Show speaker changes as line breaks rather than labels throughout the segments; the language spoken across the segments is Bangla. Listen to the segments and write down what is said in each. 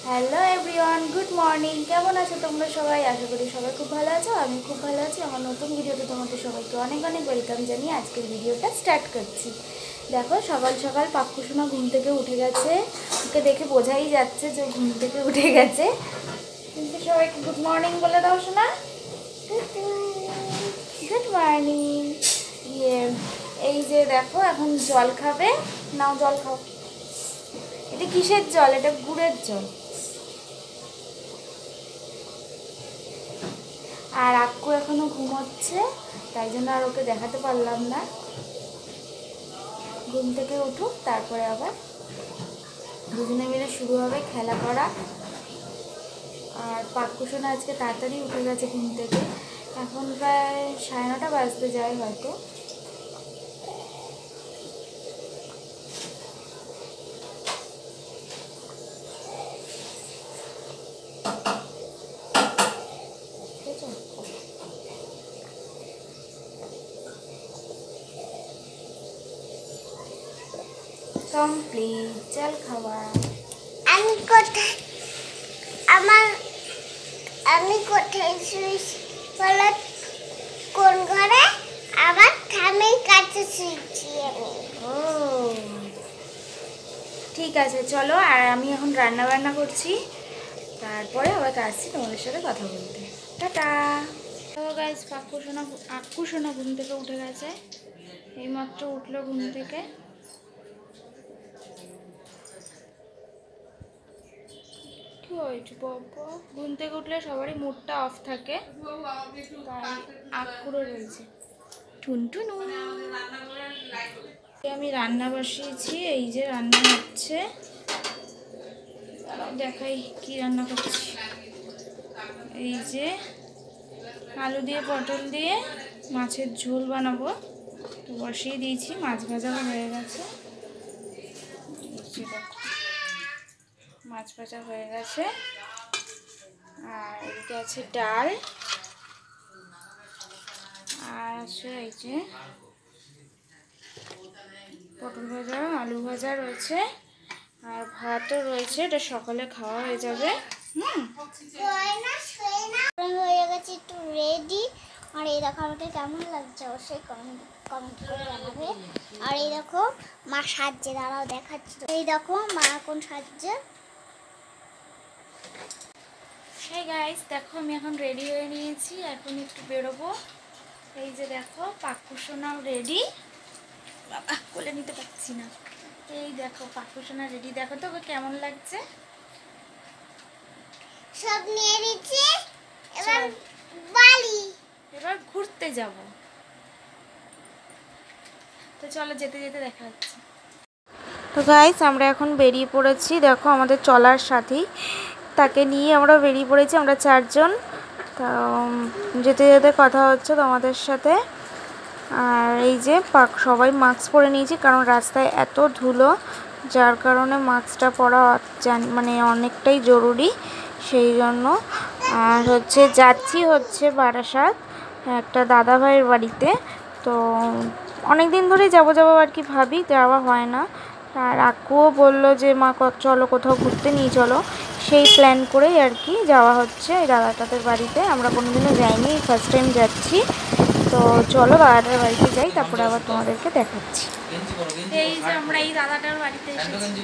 Hello everyone, good morning. কেমন আছো তোমরা সবাই? আশা করি সবাই খুব ভালো আছো। আমি খুব ভালো আছি। আমার নতুন ভিডিওতে তোমাদের সবাইকে অনেক অনেক ওয়েলকাম জানিয়ে আজকের ভিডিওটা স্টার্ট করছি। দেখো, সকাল সকাল পাক্কুসোনা ঘুম থেকে উঠে গেছে। ওকে দেখে বোঝাই যাচ্ছে যে ঘুম থেকে উঠে গেছে। কিন্তু সবাইকে গুড মর্নিং বলে দাও শোনা। Good morning. ইয়ে, এই যে দেখো এখন জল খাবে। নাও জল খাও। এটা কিসের জল? এটা গুড়ের জল। আর আক্কু এখনো ঘুমোচ্ছে, তাই জন্য আর ওকে দেখাতে পারলাম না। ঘুম থেকে উঠুক, তারপরে আবার দুজনে মিলে শুরু হবে খেলা করা। আর পাক্কুসোনা আজকে তাড়াতাড়ি উঠে গেছে ঘুম থেকে। এখন প্রায় 9:30 বাজতে যায় হয়তো। কমপ্লিট জল খাওয়া।
আমি কোথায় আমার আমি কোথায় শুয়েছি বলো? কোন ঘরে? আমার ঠামের কাছে শুয়েছি আমি।
ও ঠিক আছে, চলো। আর আমি এখন রান্না বান্না করছি, তারপরে আবার আসছি তোমাদের সাথে কথা বলতে। টাটা। তো গাইস, আক্কুসোনা ঘুম থেকে উঠে গেছে। এইমাত্র উঠলো ঘুম থেকে। কি হয়েছে বাবা? ঘুম থেকে উঠলে সবারই মুডটা অফ থাকে, তাই আক্কুরও রয়েছে। টুনটুনু, আমি রান্না বসিয়েছি। এই যে রান্না হচ্ছে, দেখাই কি রান্না করছি। এই যে আলু দিয়ে পটল দিয়ে মাছের ঝোল বানাবো, তো বসিয়ে দিয়েছি। মাছ ভাজাও হয়ে গেছে। মাছ ভাজা হয়ে গেছে। আর এদিকে আছে ডাল, আর আছে এই যে পটল ভাজা, আলু ভাজা রয়েছে, আর ভাতও রয়েছে। এটা সকালে খাওয়া হয়ে যাবে।
হয়ে গেছে একটু রেডি। আর এই দেখো আমাকে কেমন লাগছে অবশ্যই কমেন্ট করে জানাবে। আর এই দেখো মা সাজছে, দাঁড়াও দেখাচ্ছি। এই দেখো মা এখন সাজছে।
হ্যাঁ গাইস, দেখো আমি এখন রেডি হয়ে নিয়েছি। এখন একটু বেরোবো। এই যে দেখো পাক্কুসোনাও রেডি। বাবা, কোলে নিতে পারছি না। এই দেখো পাক্কুসোনা রেডি। দেখো তো ওকে কেমন লাগছে।
সব নিয়ে নিচ্ছে। এবার
চল,
বালি
এবার ঘুরতে যাব। তো চলো, যেতে যেতে দেখা হচ্ছে। তো গাইস, আমরা এখন বেরিয়ে পড়েছি। দেখো আমাদের চলার সাথী, তাকে নিয়ে আমরা বেরিয়ে পড়েছি। আমরা 4 জন। তো যেতে যেতে কথা হচ্ছে তোমাদের সাথে। আর এই যে সবাই মাস্ক পরে নিয়েছি, কারণ রাস্তায় এত ধুলো, যার কারণে মাস্কটা পরা মানে অনেকটাই জরুরি, সেই জন্য। আর যাচ্ছি বারাসাত একটা দাদা ভাইয়ের বাড়িতে। তো অনেক দিন ধরেই যাবো আর কি ভাবি, যাওয়া হয় না। আর আক্কুও বললো যে মা চলো কোথাও ঘুরতে নিয়ে চলো, সেই প্ল্যান করেই আর কি যাওয়া হচ্ছে এই দাদাটাদের বাড়িতে। আমরা কোনোদিনও যাইনি, ফার্স্ট টাইম যাচ্ছি। তো চলো দাদাটার বাড়িতে যাই, তারপরে আবার তোমাদেরকে দেখাচ্ছি। এই যে আমরা এই দাদাটার বাড়িতে এসেছি।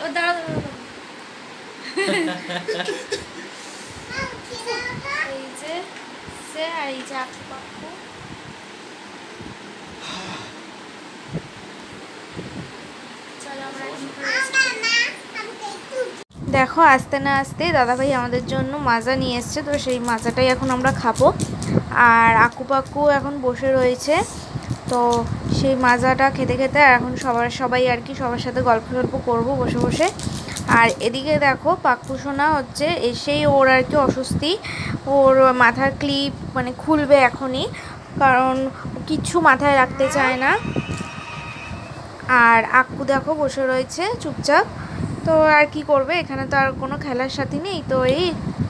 ও দাঁড়া এই যে সে, আর এই যে আক্কু পাক্কু। চলো আমরা দেখো, আস্তে না আসতেই দাদাভাই আমাদের জন্য মাজা নিয়ে এসছে। তো সেই মাজাটাই এখন আমরা খাবো। আর আক্কু পাক্কু এখন বসে রয়েছে। তো সেই মাজাটা খেতে খেতে এখন সবাই আর কি সবার সাথে গল্প করবো বসে বসে। আর এদিকে দেখো পাক্কুসোনা এসেই ওর আর কি অস্বস্তি। ওর মাথার ক্লিপ মানে খুলবে এখনই, কারণ কিচ্ছু মাথায় রাখতে চায় না। আর আক্কু দেখো বসে রয়েছে চুপচাপ। তো আর কি করবে, এখানে তো আর কোনো খেলার সাথী নেই, তো এই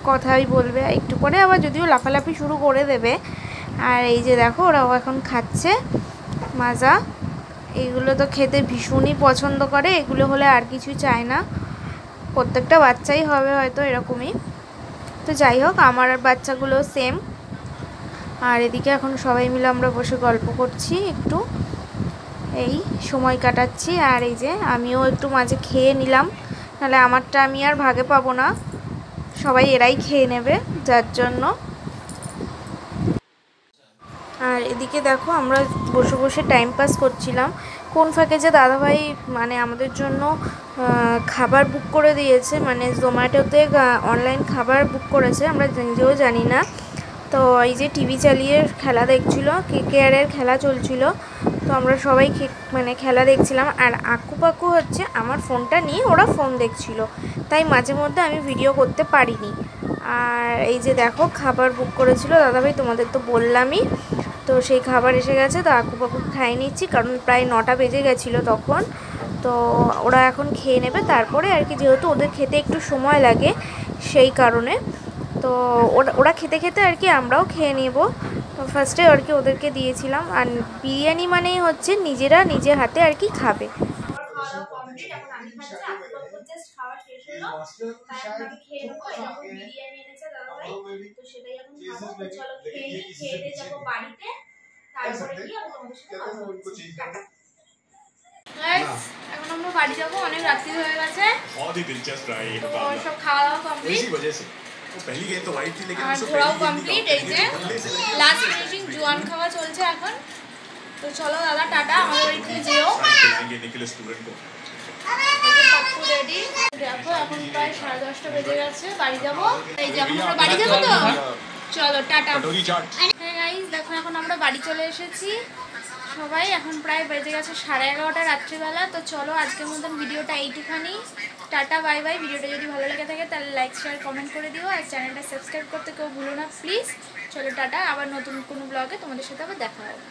কথাই বলবে। একটু পরে আবার যদিও লাফালাফি শুরু করে দেবে। আর এই যে দেখো ওরাও এখন খাচ্ছে মাজা। এইগুলো তো খেতে ভীষণই পছন্দ করে, এগুলো হলে আর কিছু চায় না। প্রত্যেকটা বাচ্চাই হবে হয়তো এরকমই। তো যাই হোক, আমার বাচ্চাগুলো সেম। আর এদিকে এখন সবাই মিলে আমরা বসে গল্প করছি, একটু এই সময় কাটাচ্ছি। আর এই যে আমিও একটু মাঝে খেয়ে নিলাম, নাহলে আমারটা আমি আর ভাগে পাবো না, সবাই এরাই খেয়ে নেবে, যার জন্য। আর এদিকে দেখো আমরা বসে বসে টাইম পাস করছিলাম। কোন ফাঁকে যে দাদাভাই মানে আমাদের জন্য খাবার বুক করে দিয়েছে, মানে জোম্যাটোতে অনলাইন খাবার বুক করেছে, আমরা নিজেও জানি না। তো এই যে টিভি চালিয়ে খেলা দেখছিল, কেকেআরের খেলা চলছিল, তো আমরা সবাই মানে খেলা দেখছিলাম। আর আকু পাকু হচ্ছে আমার ফোনটা নিয়ে ওরা ফোন দেখছিল, তাই মাঝে মধ্যে আমি ভিডিও করতে পারিনি। আর এই যে দেখো খাবার বুক করেছিল দাদাভাই, তোমাদের তো বললামই। তো সেই খাবার এসে গেছে, তো আকু পাকু খাই নিচ্ছি, কারণ প্রায় 9টা বেজে গেছিলো তখন। তো ওরা এখন খেয়ে নেবে, তারপরে আর কি, যেহেতু ওদের খেতে একটু সময় লাগে সেই কারণে। তো ওরা খেতে খেতে আর কি আমরাও খেয়ে নেব। তো ফার্স্টে আর কি ওদেরকে দিয়েছিলাম। আর বিরিয়ানি মানেই হচ্ছে নিজেরা নিজে হাতে আর কি খাবে। এখন আমরা বাড়ি যাবো, অনেক রাত্রি হয়ে গেছে। সব খাওয়া দাওয়া কমপ্লিট, আর ঘোরাও কমপ্লিট। এই যে লাস্ট ফিনিশিং জোয়ান খাওয়া চলছে এখন। তো চলো দাদা, টাটা, আমাদের বাড়ি থেকে যেও। পাপ্পু রেডি। দেখো এখন প্রায় 10:30 বেজে গেছে, বাড়ি যাবো। এই যে এখন আমরা বাড়ি যাবো, তো চলো টাটা। হ্যাঁ গাইস, দেখো এখন আমরা বাড়ি চলে এসেছি সবাই। এখন প্রায় বেজে গেছে 11:30 রাত্রিবেলা। তো চলো আজকের মতন ভিডিওটা এইটুখানি। Tata, bye bye. ভিডিওটা যদি ভালো লেগে থাকে তাহলে লাইক শেয়ার কমেন্ট করে দিও, আর চ্যানেলটা সাবস্ক্রাইব করতে কেউ ভুলো না প্লিজ। চলো টাটা, আবার নতুন কোনো ব্লগে তোমাদের সাথে আবার দেখা হবে।